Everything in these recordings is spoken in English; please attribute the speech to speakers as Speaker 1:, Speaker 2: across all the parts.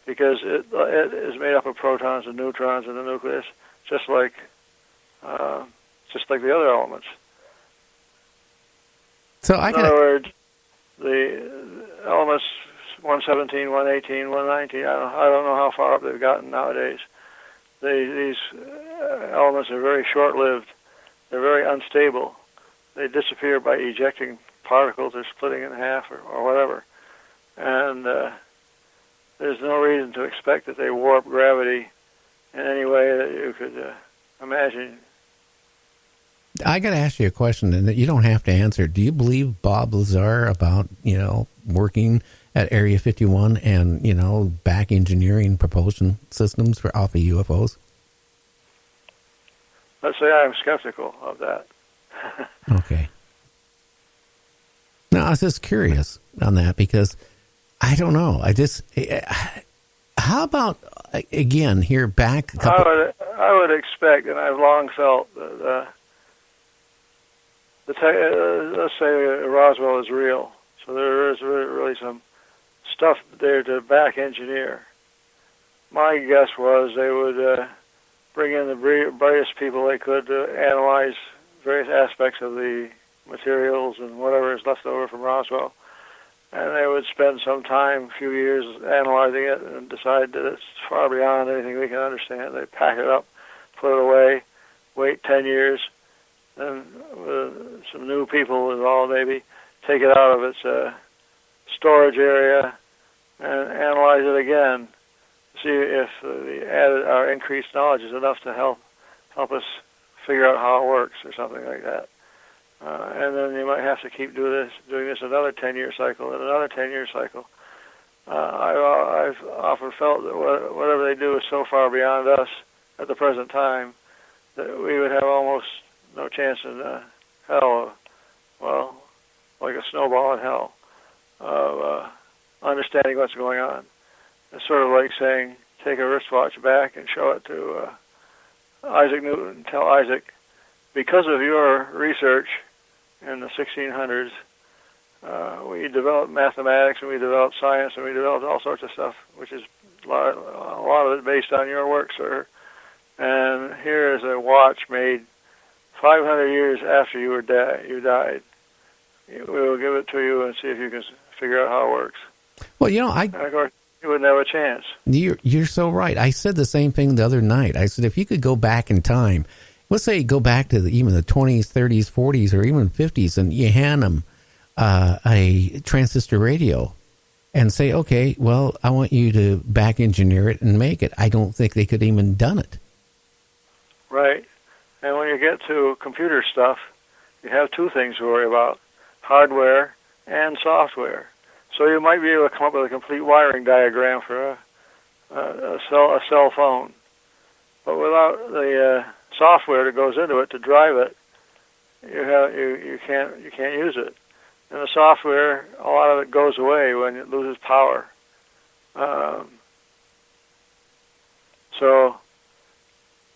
Speaker 1: because it is made up of protons and neutrons in the nucleus, just like the other elements.
Speaker 2: So
Speaker 1: in other words, the elements 117, 118, 119. I don't know how far up they've gotten nowadays. These elements are very short-lived. They're very unstable. They disappear by ejecting particles or splitting in half or whatever. And there's no reason to expect that they warp gravity in any way that you could imagine.
Speaker 2: I got to ask you a question, and that you don't have to answer. Do you believe Bob Lazar about, working at Area 51 and, back engineering propulsion systems for off of UFOs?
Speaker 1: Let's say I'm skeptical of that.
Speaker 2: Okay. No, I was just curious on that because I don't know. How about, again, here back a couple...
Speaker 1: I would expect, and I've long felt that let's say Roswell is real. So there is really some stuff there to back engineer. My guess was they would bring in the brightest people they could to analyze various aspects of the materials and whatever is left over from Roswell. And they would spend some time, a few years, analyzing it and decide that it's far beyond anything we can understand. They pack it up, put it away, wait 10 years, and with some new people involved maybe, take it out of its storage area and analyze it again, see if our increased knowledge is enough to help us figure out how it works or something like that. And then you might have to keep doing this another 10-year cycle and another 10-year cycle. I've often felt that whatever they do is so far beyond us at the present time that we would have almost no chance in hell, well, like a snowball in hell, of understanding what's going on. It's sort of like saying, take a wristwatch back and show it to Isaac Newton, tell Isaac, because of your research in the 1600s, we developed mathematics and we developed science and we developed all sorts of stuff, which is a lot of it based on your work, sir. And here is a watch made 500 years after you died. We will give it to you and see if you can figure out how it works.
Speaker 2: Well,
Speaker 1: and of course, you wouldn't have a chance.
Speaker 2: You're so right. I said the same thing the other night. I said, if you could go back in time, let's say go back to even the 20s, 30s, 40s, or even 50s, and you hand them a transistor radio and say, okay, well, I want you to back engineer it and make it. I don't think they could even done it.
Speaker 1: Right. And when you get to computer stuff, you have two things to worry about, hardware and software. So you might be able to come up with a complete wiring diagram for a cell phone. But without the software that goes into it to drive it, you can't use it. And the software, a lot of it goes away when it loses power. So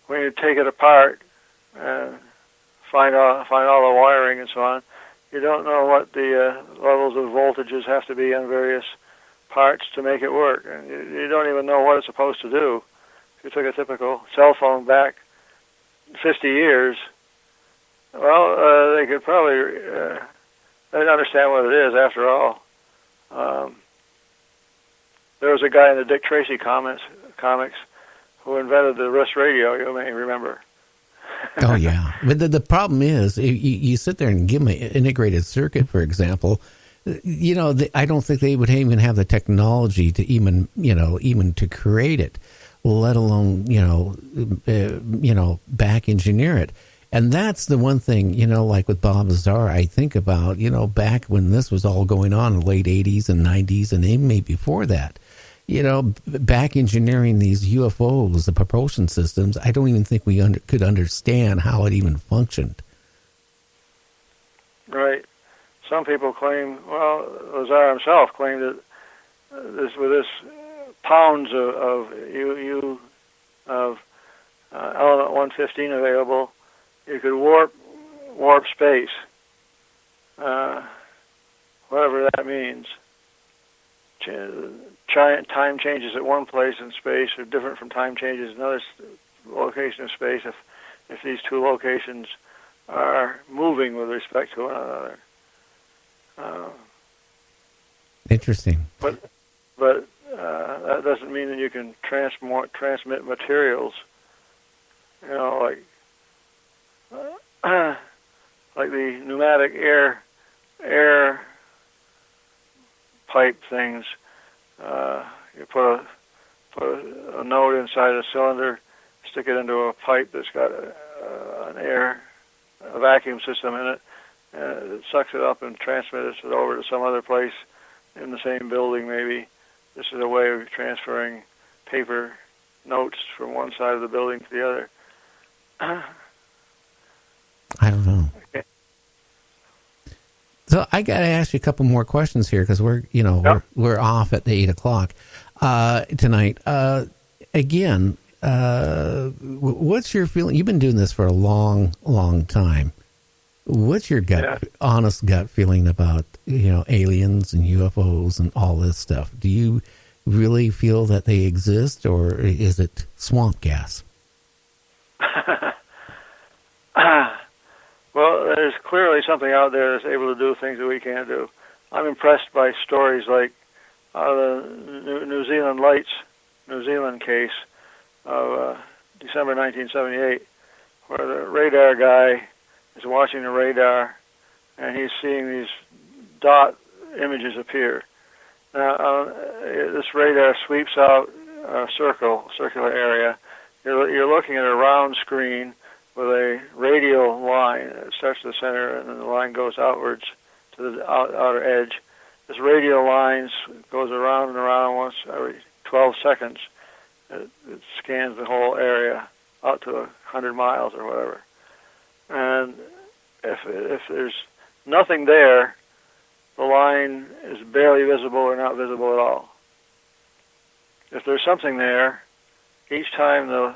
Speaker 1: when you take it apart and find all the wiring and so on, you don't know what the levels of voltages have to be on various parts to make it work. And you don't even know what it's supposed to do. If you took a typical cell phone back 50 years, well, they could probably they'd understand what it is after all. There was a guy in the Dick Tracy comics who invented the wrist radio, you may remember.
Speaker 2: Oh, yeah. But the problem is, you sit there and give them an integrated circuit, for example, I don't think they would even have the technology to even to create it, let alone, back engineer it. And that's the one thing, like with Bob Lazar, I think about, back when this was all going on in the late 80s and 90s and even maybe before that. Back engineering these UFOs, the propulsion systems, I don't even think we could understand how it even functioned.
Speaker 1: Right. Some people claim, well, Lazar himself claimed that with this pounds of element 115 available, you could warp space, whatever that means. time changes at one place in space are different from time changes in another location of space if these two locations are moving with respect to one another.
Speaker 2: Interesting.
Speaker 1: But that doesn't mean that you can transmit materials. You know, like the pneumatic air pipe things. You put a node inside a cylinder, stick it into a pipe that's got a vacuum system in it, and it sucks it up and transmits it over to some other place in the same building maybe. This is a way of transferring paper notes from one side of the building to the other.
Speaker 2: I don't know.
Speaker 1: Okay.
Speaker 2: So I got to ask you a couple more questions here because we're off at the 8:00 tonight. Again, what's your feeling? You've been doing this for a long, long time. What's your honest gut feeling about aliens and UFOs and all this stuff? Do you really feel that they exist, or is it swamp gas?
Speaker 1: Well, there's clearly something out there that's able to do things that we can't do. I'm impressed by stories like the New Zealand case of December 1978, where the radar guy is watching the radar and he's seeing these dot images appear. Now, this radar sweeps out a circular area. You're looking at a round screen with a radial line. It starts at the center, and then the line goes outwards to the outer edge. This radial line goes around and around once every 12 seconds. It scans the whole area out to 100 miles or whatever. And if there's nothing there, the line is barely visible or not visible at all. If there's something there, each time the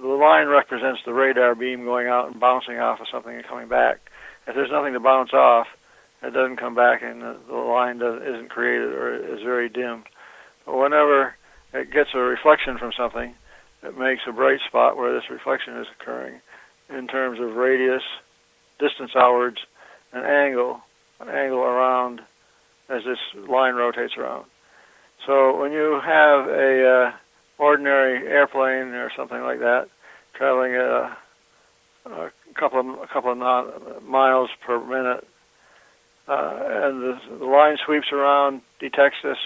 Speaker 1: line represents the radar beam going out and bouncing off of something and coming back. If there's nothing to bounce off, it doesn't come back, and the line isn't created or is very dim. But whenever it gets a reflection from something, it makes a bright spot where this reflection is occurring in terms of radius, distance outwards, and angle around as this line rotates around. So when you have a ordinary airplane or something like that traveling at a couple of miles per minute, and the line sweeps around, detects this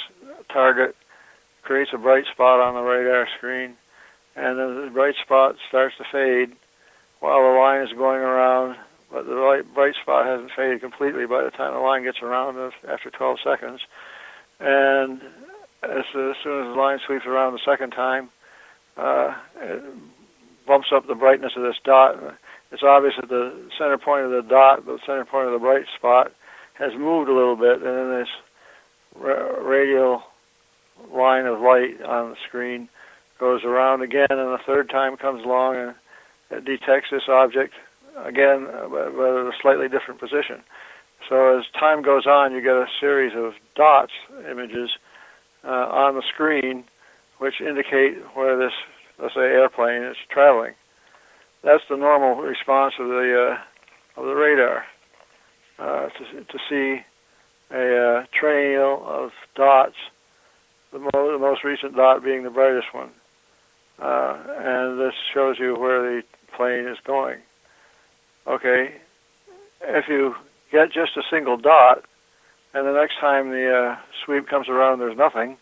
Speaker 1: target, creates a bright spot on the radar screen, and then the bright spot starts to fade while the line is going around, but the bright spot hasn't faded completely by the time the line gets around after 12 seconds. And as soon as the line sweeps around the second time, it bumps up the brightness of this dot. It's obvious that the center point of the dot, the center point of the bright spot, has moved a little bit, and then this radial line of light on the screen goes around again, and the third time comes along and it detects this object again, but at a slightly different position. So as time goes on, you get a series of dots, images, on the screen, which indicate where this, let's say, airplane is traveling. That's the normal response of the radar, to see a trail of dots, the most recent dot being the brightest one. And this shows you where the plane is going. Okay, if you get just a single dot, and the next time the sweep comes around there's nothing,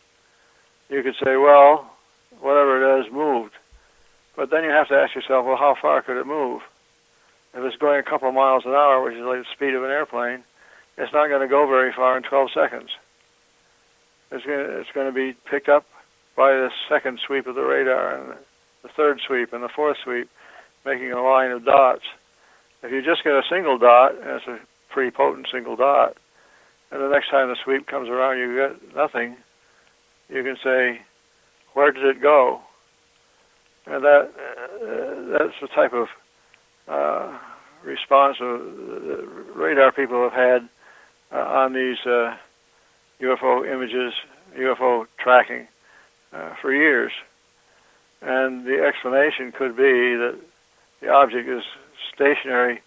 Speaker 1: you could say, well, whatever it is moved. But then you have to ask yourself, well, how far could it move? If it's going a couple of miles an hour, which is like the speed of an airplane, it's not going to go very far in 12 seconds. It's going to be picked up by the second sweep of the radar, and the third sweep, and the fourth sweep, making a line of dots. If you just get a single dot, and it's a pretty potent single dot, and the next time the sweep comes around you get nothing, you can say, where did it go? And that's the type of response the radar people have had on these UFO images UFO tracking for years. And the explanation could be that the object is stationary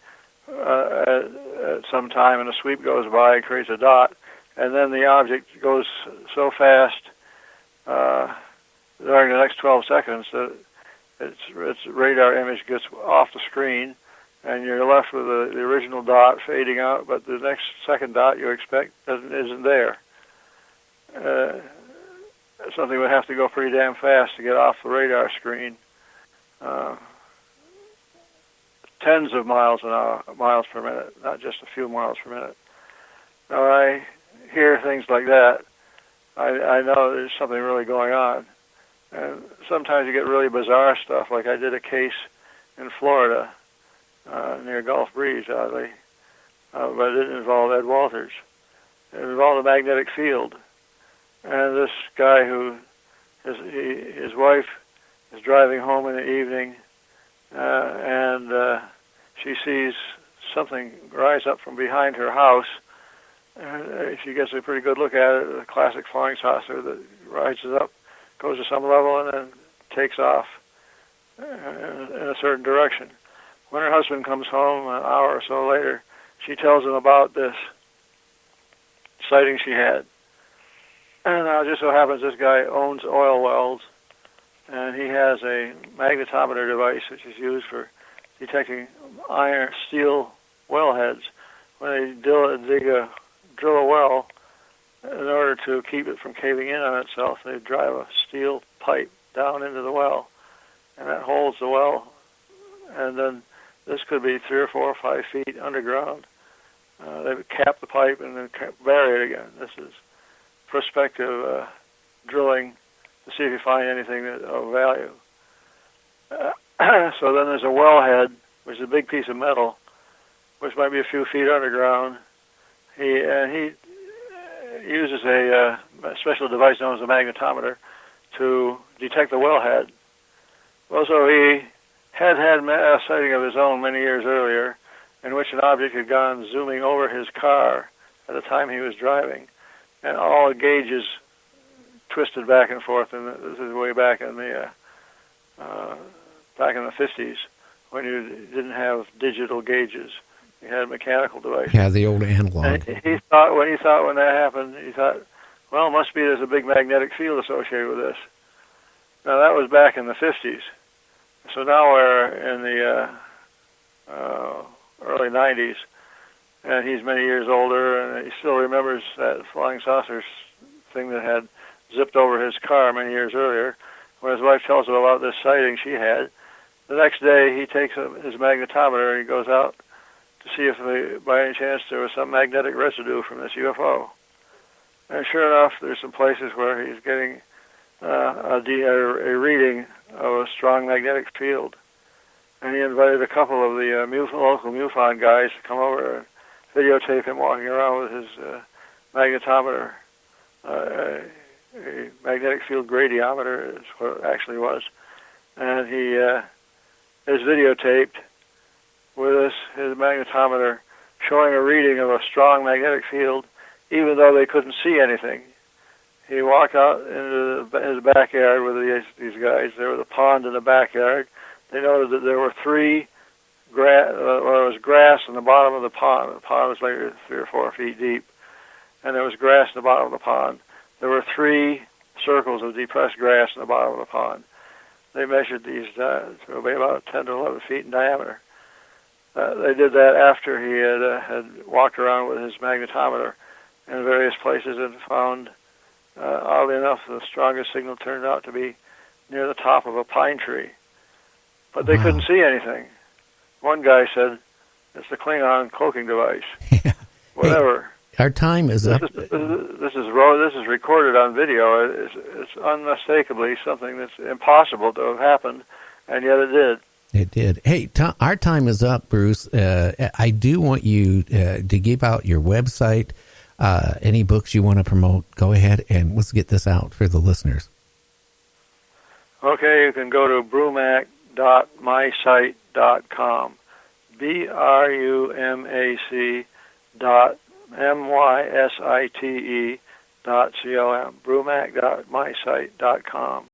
Speaker 1: at some time, and a sweep goes by and creates a dot, and then the object goes so fast during the next 12 seconds that its radar image gets off the screen, and you're left with the original dot fading out, but the next second dot you expect isn't there. Something would have to go pretty damn fast to get off the radar screen. Tens of miles per minute, not just a few miles per minute. Now, when I hear things like that, I know there's something really going on. And sometimes you get really bizarre stuff, like I did a case in Florida near Gulf Breeze, oddly, but it didn't involve Ed Walters. It involved a magnetic field. And this guy his wife is driving home in the evening, and she sees something rise up from behind her house. And she gets a pretty good look at it, a classic flying saucer that rises up, goes to some level, and then takes off in a certain direction. When her husband comes home an hour or so later, she tells him about this sighting she had. And now it just so happens this guy owns oil wells, and he has a magnetometer device which is used for detecting steel wellheads. When they drill a well, in order to keep it from caving in on itself, they drive a steel pipe down into the well, and that holds the well. And then this could be 3 or 4 or 5 feet underground. They would cap the pipe and then bury it again. This is prospective drilling to see if you find anything of value. So then there's a wellhead, which is a big piece of metal, which might be a few feet underground. He uses a special device known as a magnetometer to detect the wellhead. Well, so he had a sighting of his own many years earlier, in which an object had gone zooming over his car at the time he was driving, and all the gauges twisted back and forth. And this is way back in the 50s, when you didn't have digital gauges. You had mechanical devices.
Speaker 2: Yeah, the old analog.
Speaker 1: And when that happened, he thought, well, it must be there's a big magnetic field associated with this. Now, that was back in the 50s. So now we're in the early 90s, and he's many years older, and he still remembers that flying saucer thing that had zipped over his car many years earlier. When his wife tells him about this sighting she had, the next day he takes his magnetometer and he goes out to see if by any chance there was some magnetic residue from this UFO. And sure enough, there's some places where he's getting a reading of a strong magnetic field. And he invited a couple of the local MUFON guys to come over and videotape him walking around with his magnetometer. A magnetic field gradiometer is what it actually was. And he is videotaped with his magnetometer showing a reading of a strong magnetic field, even though they couldn't see anything. He walked out into his backyard with these guys. There was a pond in the backyard. They noted that there were there was grass in the bottom of the pond. The pond was like 3 or 4 feet deep, and there was grass in the bottom of the pond. There were 3 circles of depressed grass in the bottom of the pond. They measured these to be about 10 to 11 feet in diameter. They did that after he had walked around with his magnetometer in various places and found, oddly enough, the strongest signal turned out to be near the top of a pine tree. But they couldn't see anything. One guy said, it's the Klingon cloaking device.
Speaker 2: Yeah.
Speaker 1: Whatever.
Speaker 2: Hey, our time is up.
Speaker 1: This is recorded on video. It's unmistakably something that's impossible to have happened, and yet it did.
Speaker 2: It did. Hey, our time is up, Bruce. I do want you to give out your website, any books you want to promote. Go ahead, and let's get this out for the listeners.
Speaker 1: Okay, you can go to brumac.mysite.com, BRUMAC.MYSITE.com, brumac.mysite.com.